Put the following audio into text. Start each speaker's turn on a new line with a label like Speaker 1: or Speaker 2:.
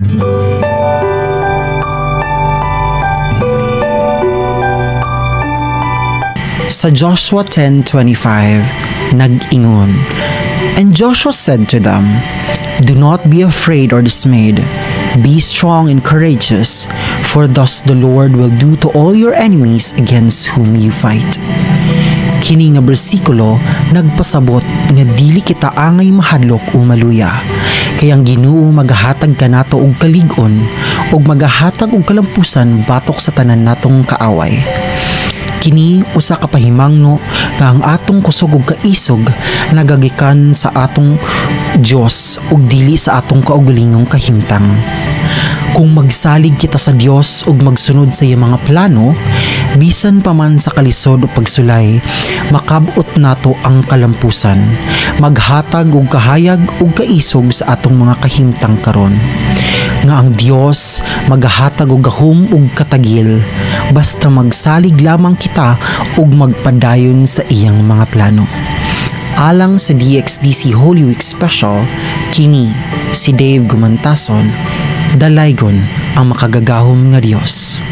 Speaker 1: Sa Joshua 10:25, nag-ingon, "And Joshua said to them, Do not be afraid or dismayed. Be strong and courageous, for thus the Lord will do to all your enemies against whom you fight." Kini nga bersikulo nagpasabot nga dili kita angay mahadlok o maluya. Kay ang Ginoo magahatag kanato og kalig-on ug magahatag og kalampusan batok sa tanan natong kaaway. Kini usa ka pahimangno nga ang atong kusog ug kaisog nagagikan sa atong Dios ug dili sa atong kaugalingong kahimtang. Kung magsalig kita sa Dios ug magsunod sa iyang mga plano, bisan pa man sa kalisod o pagsulay, makabot nato ang kalampusan, maghatag og kahayag ug kaisog sa atong mga kahimtang karon. Nga ang Dios magahatag og gahom ug katagil basta magsalig lamang kita ug magpadayon sa iyang mga plano. Alang sa DXDC Holy Week Special, kini si Dave Gumantason, dalaygon ang makagagahom nga Dios.